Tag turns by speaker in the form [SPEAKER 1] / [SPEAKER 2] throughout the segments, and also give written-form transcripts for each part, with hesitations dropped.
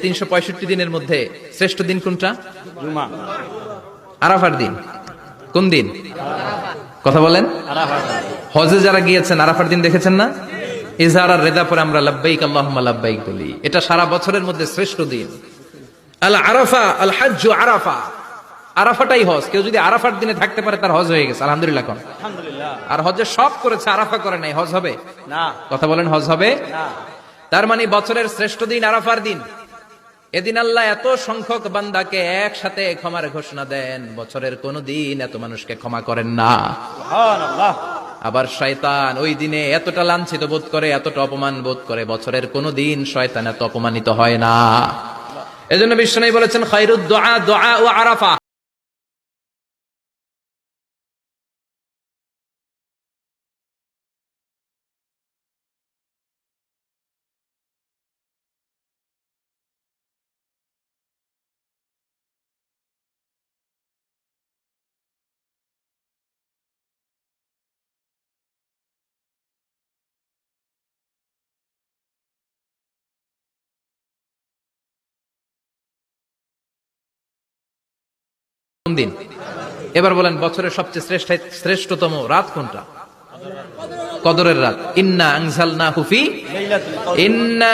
[SPEAKER 1] 365 দিনের মধ্যে শ্রেষ্ঠ দিন কোনটা?
[SPEAKER 2] জুমা।
[SPEAKER 1] আরাফার দিন। কোন দিন? কথা বলেন।
[SPEAKER 2] আরাফা।
[SPEAKER 1] হজে যারা গিয়েছেন আরাফার দিন দেখেছেন না? ইজহার আর রেদা পরে আমরা লাব্বাইক আল্লাহুম্মা লাব্বাইক বলি। এটা সারা বছরের মধ্যে শ্রেষ্ঠ দিন। আল আরাফা আল হাজ্জু আরাফা। আরাফাটাই হজ। কেউ যদি আরাফার দিনে থাকতে পারে তার হজ হয়ে গেছে, আলহামদুলিল্লাহ কোন।
[SPEAKER 2] আলহামদুলিল্লাহ।
[SPEAKER 1] আর হজে সব করেছে, আরাফা করে নাই, হজ হবে
[SPEAKER 2] না।
[SPEAKER 1] কথা বলেন, হজ হবে
[SPEAKER 2] না।
[SPEAKER 1] তার মানে বছরের শ্রেষ্ঠ দিন আরাফার দিন। এদিন আল্লাহ এত সংখ্যক বান্দাকে একসাথে ক্ষমার ঘোষণা দেন, বছরের কোন দিন এত মানুষকে ক্ষমা করেন না।
[SPEAKER 2] সুবহানাল্লাহ।
[SPEAKER 1] আবার শয়তান ওই দিনে এতটা লাঞ্ছিত বোধ করে, এতটা অপমান বোধ করে, বছরের কোন দিন শয়তান এত অপমানিত হয় না। এজন্য বিশ্বনবী বলেছেন খায়রুদ দুআ দুআ ও আরাফা। কোন দিন? এবার বলেন বছরের সবচেয়ে শ্রেষ্ঠতম রাত কোনটা? কদরের রাত। ইন্না আনজালনাহু ফি ইন্না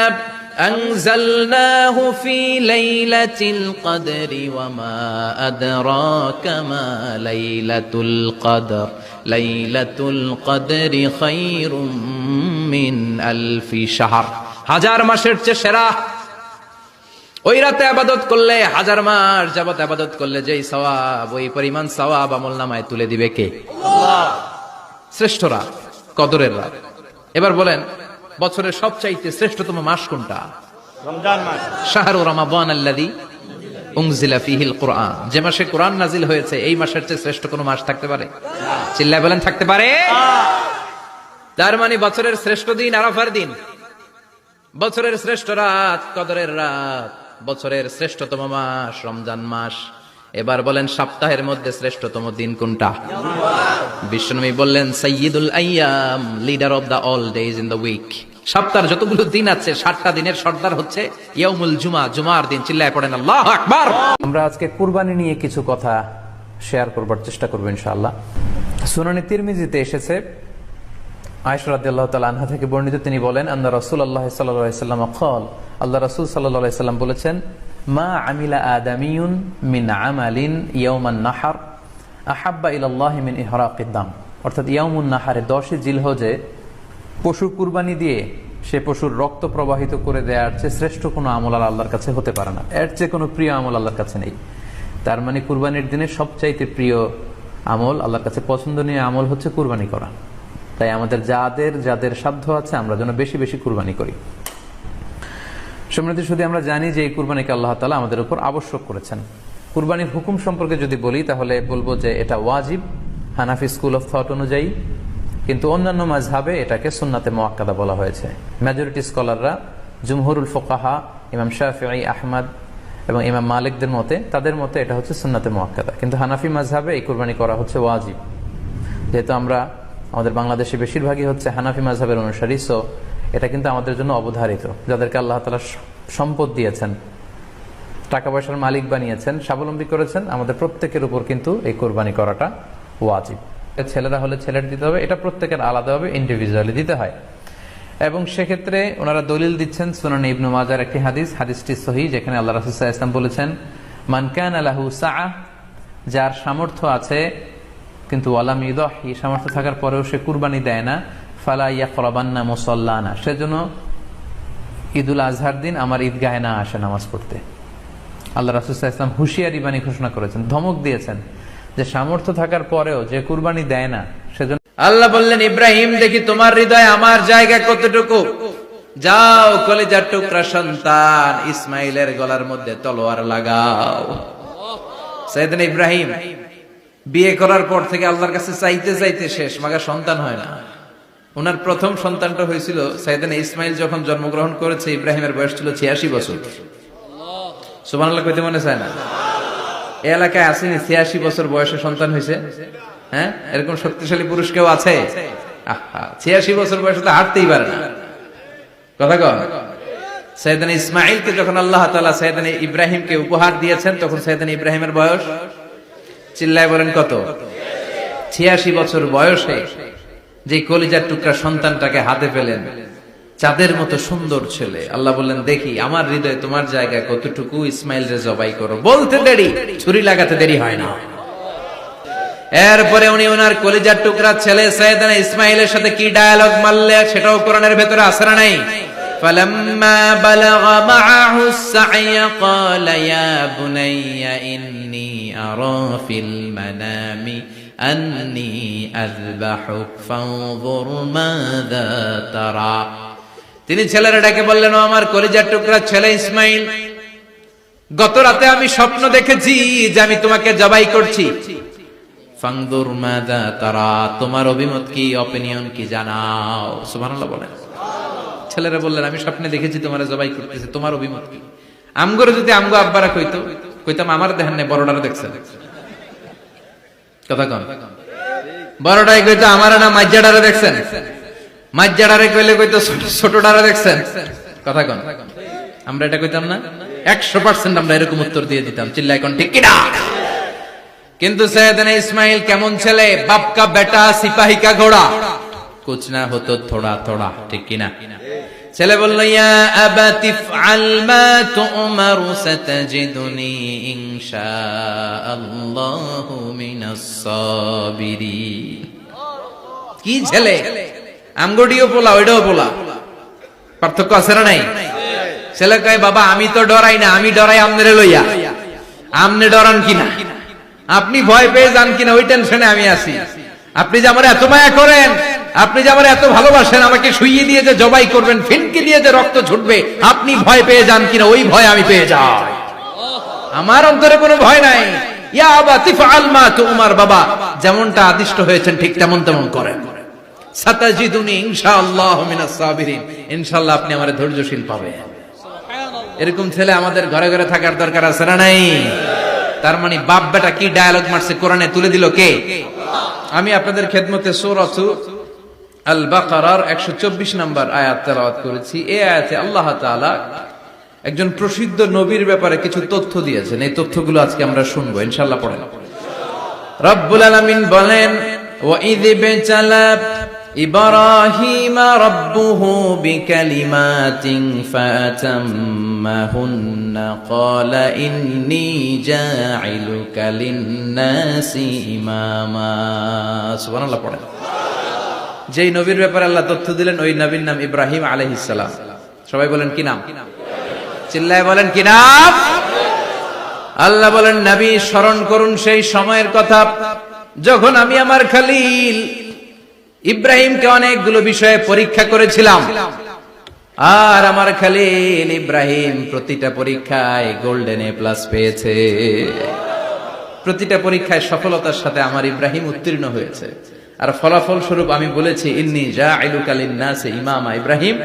[SPEAKER 1] আনজালনাহু ফি লাইলাতিল কদরি ওয়া মা আদরাকা মা লাইলাতুল কদর লাইলাতুল কদরি খায়রুম মিন আলফি শাহর। হাজার মাসের চেয়ে সেরা। ওই রাতে আবাদত করলে, হাজার মাস যাবত আবাদত করলে যেই সওয়াব, ওই পরিমাণ সওয়াব আমলনামায় তুলে দিবে কে? আল্লাহ। শ্রেষ্ঠ রাত, কদরের রাত। এবার বলেন বছরের সবচাইতে শ্রেষ্ঠতম মাস কোনটা?
[SPEAKER 2] রমজান মাস।
[SPEAKER 1] শাহরু রমাদান আল্লাযী উনজিলা ফীহিল কুরআন। যে মাসে কোরআন নাজিল হয়েছে, এই মাসের চেয়ে শ্রেষ্ঠ কোনো মাস থাকতে পারে? চিল্লায় বলেন থাকতে পারে? তার মানে বছরের শ্রেষ্ঠ দিন আরাফার দিন, বছরের শ্রেষ্ঠ রাত কদরের রাত, বছরের শ্রেষ্ঠতম মাস রমজান মাস। এবার বলেন সপ্তাহের মধ্যে শ্রেষ্ঠতম দিন কোনটা? বিশ্বনবী বললেন সাইয়্যিদুল আইয়াম, leader of the all days in the week. সপ্তাহের যতগুলো দিন আছে 7টা দিনের সর্দার হচ্ছে ইয়াউমুল জুমা, জুমার দিন। চিল্লায় পড়েন আল্লাহু আকবার। আমরা আজকে কুরবানি নিয়ে কিছু কথা শেয়ার করবার চেষ্টা করব ইনশাআল্লাহ। সুনানে তিরমিজিতে এসেছে, আয়েশা রাদিয়াল্লাহু তাআলা আনহা থেকে বর্ণিত, তিনি বলেন আন্না রাসূলুল্লাহ সাল্লাল্লাহু আলাইহি ওয়াসাল্লাম ক্বাল, আল্লাহ রাসূল সাল্লাল্লাহু আলাইহি ওয়াসাল্লাম বলেছেন, মা আমিলা আদামিয়ুন মিন আমালিন ইয়াউমান নাহর আহাব্বা ইলাল্লাহি মিন ইহরাকিদ দাম। অর্থাৎ ইয়াউমুন নাহরে 10 জিলহজে পশু কুরবানি দিয়ে সে পশুর রক্ত প্রবাহিত করে দেওয়ার চেয়ে শ্রেষ্ঠ কোনো আমল আল্লাহর কাছে হতে পারে না। এর চেয়ে কোনো প্রিয় আমল আল্লাহর কাছে নেই। তার মানে কুরবানির দিনে সবচাইতে প্রিয় আমল, আল্লাহর কাছে পছন্দনীয় আমল হচ্ছে কুরবানি করা। তাই আমাদের যাদের সাধ্য আছে আমরা যেন বেশি বেশি কুরবানি করি। সম্মানিত, শুধু আমরা জানি যে এই কুরবানিকে আল্লাহ তাআলা আমাদের উপর আবশ্যক করেছেন। কুরবানির হুকুম সম্পর্কে যদি বলি তাহলে বলবো যে এটা ওয়াজিব হানাফি স্কুল অফ থট অনুযায়ী, কিন্তু অন্যান্য মাযহাবে এটাকে সুন্নাতে মুআক্কাদা বলা হয়েছে। মেজরিটি স্কলাররা, জুমহুরুল ফুকাহা, ইমাম শাফিঈ, আহমদ এবং ইমাম মালিকদের মতে, তাদের মতে এটা হচ্ছে সুন্নাতে মুআক্কাদা। কিন্তু হানাফি মাযহাবে এই কুরবানি করা হচ্ছে ওয়াজিব। যেহেতু আমরা আমাদের বাংলাদেশে বেশিরভাগই হচ্ছে হানাফি মাযহাবের অনুসারী, সো এটা কিন্তু আমাদের জন্য অবধারিত। যাদেরকে আল্লাহ তাআলা সম্পদ দিয়েছেন, টাকা পয়সার মালিক বানিয়েছেন, স্বাবলম্বী করেছেন, আমাদের প্রত্যেকের উপর কিন্তু এই কোরবানি করাটা ওয়াজিব। ছেলেরা হলে ছেলের দিতে হবে, এটা প্রত্যেকের আলাদাভাবে ইন্ডিভিজুয়ালি দিতে হয়। এবং সেক্ষেত্রে ওনারা দলিল দিচ্ছেন সুনান ইবনে মাজার একটি হাদিস, হাদিসটি সহিহ, যেখানে আল্লাহ রাসূল সাল্লাল্লাহু আলাইহি ওয়াসাল্লাম বলেছেন, মান কানা লাহু সাআহ, যার সামর্থ্য আছে কিন্তু ওয়ালাম ইউদাহি, সামর্থ্য থাকার পরেও সে কুরবানি দেয় না, ফালা ইয়াকরাবান্না মুসাল্লানা, সেজন্য ঈদুল আজহার দিন আমার ঈদগাহে না আসে নামাজ পড়তে। আল্লাহ রাসূল সাল্লাল্লাহু আলাইহি ওয়াসাল্লাম হুঁশিয়ারি বাণী ঘোষণা করেছেন, ধমক দিয়েছেন যে সামর্থ্য থাকার পরেও যে কুরবানি দেয় না সেজন্য। আল্লাহ বললেন, ইব্রাহিম দেখি তোমার হৃদয়ে আমার জায়গা কতটুকু, যাও কলিজার টুকরা সন্তান ইসমাইলের গলার মধ্যে তলোয়ার লাগাও। সাইয়েদনা ইব্রাহিম বিয়ে করার পর থেকে আল্লাহর কাছে চাইতে চাইতে শেষ, মাগার সন্তান হয় না। ওনার প্রথম সন্তানটা হয়েছিল সাইয়েদনা ইসমাইল যখন জন্মগ্রহণ করেছে, ইব্রাহিমের বয়স ছিল 86 বছর। সুবহানাল্লাহ কইতে মনে চায় না? এই এলাকায় আসেনি 86 বছর বয়সে সন্তান হয়েছে? হ্যাঁ, এরকম শক্তিশালী পুরুষ কেউ আছে? 86 বছর বয়সে তো হাঁটতেই পারে না। কথা কন। সাইয়েদনা ইসমাঈলকে যখন আল্লাহ তাআলা সাইয়েদনা ইব্রাহিমকে উপহার দিয়েছেন, তখন সাইয়েদনা ইব্রাহিমের বয়স, চিল্লায় বলেন কত? 86 বছর বয়সে যে কলিজার টুকরা সন্তানটাকে হাতে পেলেন, চাঁদের মতো সুন্দর ছেলে। আল্লাহ বললেন, দেখি আমার হৃদয়ে তোমার জায়গায় কতটুকু, ইসমাইল রে জবাই করো। বলতে দেরি, ছুরি লাগাতে দেরি হয় না। এরপরে উনি ওনার কলিজার টুকরা ছেলে সাইয়েদনা ইসমাইলের সাথে কি ডায়ালগ মারলে, সেটাও কোরআনের ভেতরে আছে না নাই? فلما بلغ معه السعي قال يا بني إني أرى في المنام أني أذبحك فانظر ماذا ترى। তিনি ছেলেরা ডেকে বললেন, ও আমার কলিজার টুকরা ছেলে ইসমাইল, গত রাতে আমি স্বপ্ন দেখেছি যে আমি তোমাকে জবাই করছি। ফানজুর মাযা তারা, তোমার অভিমত কি, অপিনিয়ন কি জানাও। সুবহানাল্লাহ বলেন। ছেলেরা বললেন, আমি স্বপ্নে দেখেছি তোমারে জবাই করতেছে, তোমার অভিমত কি? আমগরে যদি আমগো আব্বারা কইতো, কইতাম আমার দেখেন না, বড়টারে দেখছেন। কথা কন, বড়টাই কইতো আমার না মাজ্জাডারে দেখছেন, মাজ্জাডারে কইলে কইতো ছোটটারে দেখছেন। কথা কন, আমরা এটা কইতাম না? 100% আমরা এরকম উত্তর দিয়ে দিতাম। চিল্লায় কোন ঠিক কিনা? কিন্তু সাইয়েদনা ইসমাইল কেমন ছেলে, বাপ কা বেটা সিপাহী কা ঘোড়া, কুছ না হতো থোড়া থোড়া, ঠিক কিনা? ছেলে বলল, ইয়া আবাতি ফআল মা তু'মারু সাতাজিদুনি ইনশাআল্লাহু মিনাস সাবিরিন। কি ছেলে, আমগডিও পোলা ওইটাও পোলা, পার্থক্য আছে না নাই? ছেলে কয়, বাবা আমি তো ডরাই না, আমি ডরাই আমনেরে লইয়া। আমনে ডরান কিনা, আপনি ভয় পেয়ে যান কিনা, ওই টেনশনে আমি আছি। আপনি যে আমার এত মায়া করেন, আপনি যে আমার এত ভালোবাসেন, আমাকে শুইয়ে দিয়ে যে জবাই করবেন, ফিনকি দিয়ে যে রক্ত ছুটবে, আপনি ভয় পেয়ে যান কিনা, ওই ভয় আমি পেয়ে যাই। আমার অন্তরে কোনো ভয় নাই। ইয়া আবাতি ফাআল মা তু'মার, বাবা যেমনটা আদিষ্ট হয়েছেন ঠিক তেমন তেমন করেন। সাতাজিদুনি ইনশাআল্লাহু মিনাস সাবিরিন, ইনশাআল্লাহ আপনি আমারে ধৈর্যশীল পাবেন। এরকম ছেলে আমাদের ঘরে ঘরে থাকার দরকার আছে না নাই? তার মানে বাপ বেটা কি ডায়ালগ মারছে, কোরআনে তুলে দিল কে? আমি আপনাদের খেদমতে সূরাত আল বাকারার 124 নম্বর আয়াত তেলাওয়াত করেছি। এই আয়াতে আল্লাহ তাআলা একজন প্রসিদ্ধ নবীর ব্যাপারে কিছু তথ্য দিয়েছেন। এই তথ্যগুলো আজকে আমরা শুনবো ইনশাআল্লাহ। পড়েন। রব্বুল আলামিন বলেন, ওয়া ইয বিতালা ইব্রাহিমা রাব্বুহু বিকালিমাতিন ফাতাম্মাহুন্না ক্বালা ইন্নী জাঈলুকা লিন-নাসি ইমামা। সুবহানাল্লাহ পড়েন। যেই নবীর ব্যাপারে আল্লাহ তথ্য দিলেন, ওই নবীর নাম ইব্রাহিম আলাইহিস সালাম। সবাই বলেন কি নাম? চিল্লায় বলেন কি নাম? আল্লাহ বলেন, নবী স্মরণ করুন সেই সময়ের কথা যখন আমি আমার খলিল ইব্রাহিমকে অনেকগুলো বিষয়ে পরীক্ষা করেছিলাম, আর আমার খলিল ইব্রাহিম প্রতিটা পরীক্ষায় গোল্ডেন এ প্লাস পেয়েছে। প্রতিটা পরীক্ষায় সফলতার সাথে আমার ইব্রাহিম উত্তীর্ণ হয়েছে। আর ফলাফল স্বরূপ আমি বলেছি, ইন্নী জাঈলুকা লিন-নাসি ইমামা। ইব্রাহিম,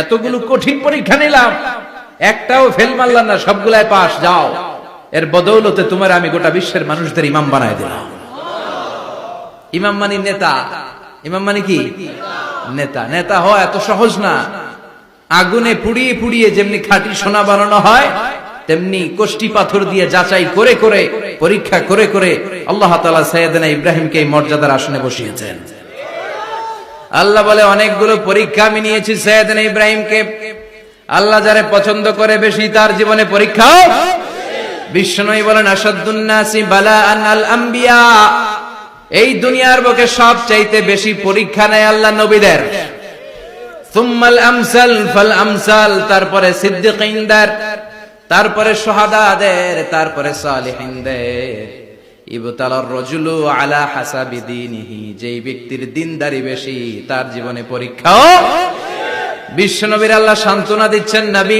[SPEAKER 1] এতগুলো কঠিন পরীক্ষা নিলাম, একটাও ফেল মারলাম না, সবগুলাই পাস। যাও, এর বদৌলতে তোমার আমি গোটা বিশ্বের মানুষদের ইমাম বানায় দিলাম। ইমাম মানে নেতা। ইমাম মানে কি? নেতা। নেতা হওয়া এত সহজ না। আগুনে পুড়িয়ে পুড়িয়ে যেমনি খাঁটি সোনা বানানো হয়, তেমনি কষ্টি পাথর দিয়ে যাচাই করে করে, পরীক্ষা করে করে আল্লাহ তাআলা সাইয়েদনা ইব্রাহিমকে এই মর্যাদার আসনে বসিয়েছেন। আল্লাহ বলে, অনেকগুলো পরীক্ষা আমি নিয়েছি সাইয়েদনা ইব্রাহিমকে। আল্লাহ যারে পছন্দ করে বেশি, তার জীবনে পরীক্ষা। বিশ্বনবী বলেন, আশাদ্দুন নাসি বালাআন আল আম্বিয়া। এই দুনিয়ার বুকে সবচাইতে বেশি পরীক্ষা নেয় আল্লাহ নবীদের। সুম্মাল আমসাল ফাল আমসাল, তারপরে সিদ্দিকিনদের, তারপরে শুহাদাদের, তারপরে সালিহিনদের। ইবতালার রাজুলু আলা হাসাবি দীনিহি, যেই ব্যক্তির দিনদারি বেশি, তার জীবনে পরীক্ষা। বিশ্বনবীর আল্লাহ সান্ত্বনা দিচ্ছেন, নবী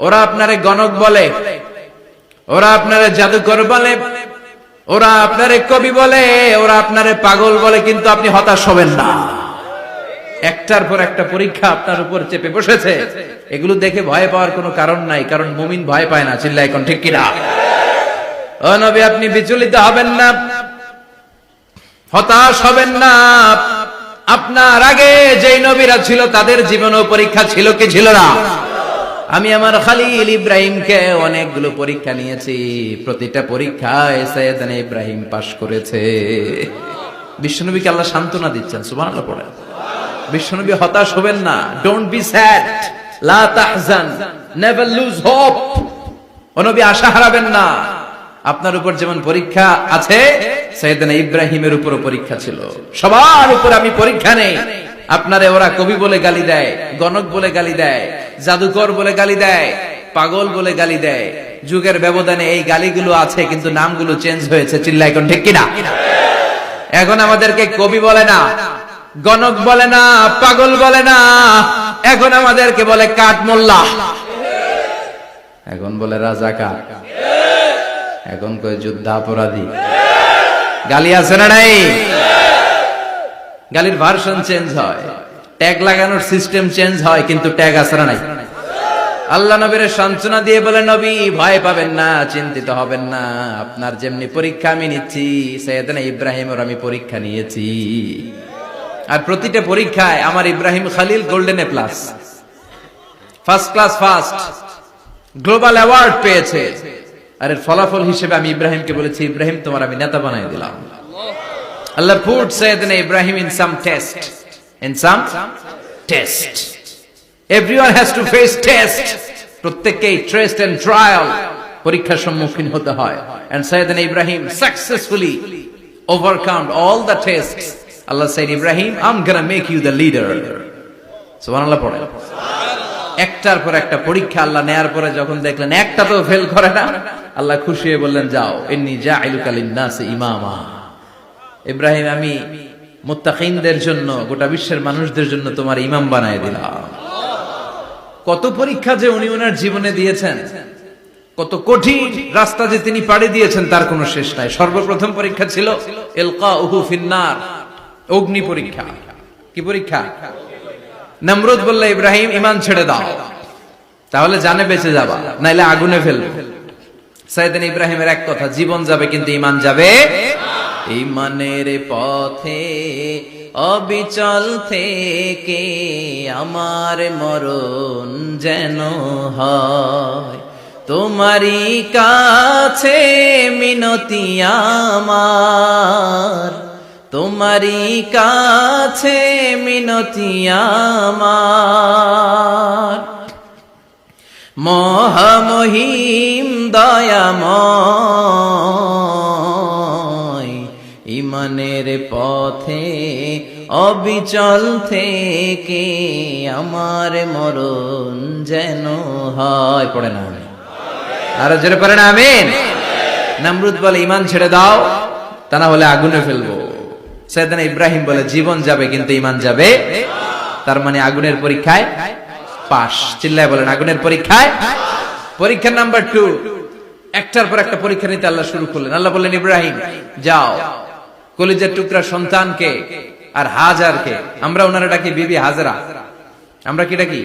[SPEAKER 1] ওরা আপনারে গণক বলে, ওরা আপনারে জাদুকর বলে, ওরা আপনারে কবি বলে, ওরা আপনারে পাগল বলে, কিন্তু আপনি হতাশ হবেন না। একটার পর একটা পরীক্ষা আপনার উপর চেপে বসেছে। এগুলো দেখে ভয় পাওয়ার কোনো কারণ নাই, কারণ মুমিন ভয় পায় না। চিল্লায় কোন ঠিক কিনা? ও নবী, আপনি বিচলিত হবেন না, হতাশ হবেন না। আপনার আগে যেই নবীরা ছিল তাদের জীবনেও পরীক্ষা ছিল কি ছিল না?
[SPEAKER 3] আমি আমার খলিল ইব্রাহিমকে অনেকগুলো পরীক্ষা নিয়েছি, প্রতিটা পরীক্ষায় সাইয়েদনা ইব্রাহিম পাশ করেছে। বিশ্বনবীকে আল্লাহ সান্ত্বনা দিচ্ছেন, সুবহানাল্লাহ পড়েন। বিশ্বনবী হতাশ হবেন না, ডোন্ট বি স্যাড, লা তাহজান, নেভার লুজ হোপ। ও নবী আশা হারাবেন না। আপনার উপর যেমন পরীক্ষা আছে, সাইয়েদনা ইব্রাহিমের উপরও পরীক্ষা ছিল। সবার উপর আমি পরীক্ষা নেই। আপনারে ওরা কবি বলে গালি দেয়, গণক বলে গালি দেয়, জাদুকর বলে গালি দেয়, পাগল বলে গালি দেয়। যুগের ব্যবধানে এই গালিগুলো আছে, কিন্তু নামগুলো চেঞ্জ হয়েছে। চিল্লা এখন ঠিক কিনা? এখন আমাদেরকে কবি বলে না, গণক বলে না, পাগল বলে না, এখন আমাদেরকে বলে কাঠ মোল্লা, এখন বলে রাজাকার, এখন কয় যুদ্ধাপরাধী। গালি আছে না নাই? গালির ভার্সন চেঞ্জ হয়, ট্যাগ লাগানোর সিস্টেম চেঞ্জ হয়, কিন্তু ট্যাগ আছে না নাই? আল্লাহ নবীর সান্ত্বনা দিয়ে বলে, নবী ভয় পাবেন না, চিন্তিত হবেন না। আপনার যেমনি পরীক্ষা আমি নিচ্ছি, সাইয়েদনা ইব্রাহিমের আমি পরীক্ষা নিয়েছি। আর প্রতিটা পরীক্ষায় আমার Ibrahim Khalil golden A plus, first class first, global award পেয়েছে। আর এর ফলাফল হিসেবে আমি ইব্রাহিমকে বলেছি, ইব্রাহিম তোমার আমি নেতা বানাই দিলাম। Allah put Sayyidina Ibrahim in some test. In some test. Everyone has to face test. প্রত্যেককেই test and trial, পরীক্ষার সম্মুখীন হতে হয়। And Sayyidina Ibrahim successfully overcome all the tests. Allah said, Ibrahim, I'm gonna make you the leader. সুবহানাল্লাহ পড়েন। একটার পর একটা পরীক্ষা আল্লাহ নেয়ার পরে যখন দেখলেন একটা তো ফেল করে না, আল্লাহ খুশি হয়ে বললেন, যাও, ইন্নী জাইলুকা লিন-নাসি ইমামা। ইব্রাহিম, আমি মুত্তাকিনদের জন্য, গোটা বিশ্বের মানুষদের জন্য তোমার ইমাম বানায় দিলাম। কত পরীক্ষা যে উনি ওনার জীবনে দিয়েছেন, কত কঠিন রাস্তা যে তিনি পাড়ি দিয়েছেন, তার কোনো শেষ নাই। সর্বপ্রথম পরীক্ষা ছিল ইলকাউহু ফিন-নার, অগ্নি পরীক্ষা। কি পরীক্ষা? নমরুদ বলল, ইব্রাহিম ঈমান ছেড়ে দাও, তাহলে জানে বেঁচে যাবা, নাইলে আগুনে ফেলবে। সাইয়েদনা ইব্রাহিমের এক কথা, জীবন যাবে কিন্তু ঈমান যাবে। ঈমানের পথে অবিচল থেকে আমার মরণ যেন হয়, তোমারই কাছে মিনতি আমার, তোমারই কাছে মিনতি আমার। মহামহিম দয়াময়, ঈমানের পথে অবিচল থেকে আমার মরণ যেন হয়। পড়ে না আরো জোরে পড়ে না আমিন। নমরুদ বলে, ঈমান ছেড়ে দাও, তা না হলে আগুনে ফেলবো। সাইয়েদনা ইব্রাহিম বলে, জীবন যাবে কিন্তু ঈমান যাবে। তার মানে আগুনের পরীক্ষায় পাস। চিল্লায় বলেন, আগুনের পরীক্ষায়। পরীক্ষা নাম্বার 2, একটার পর একটা পরীক্ষা নিতে আল্লাহ শুরু করলেন। আল্লাহ বললেন, ইব্রাহিম যাও, কলিজার টুকরা সন্তানকে আর হাজারকে, আমরা ওনারা ডাকি বিবি হাজরা, আমরা কি ডাকি?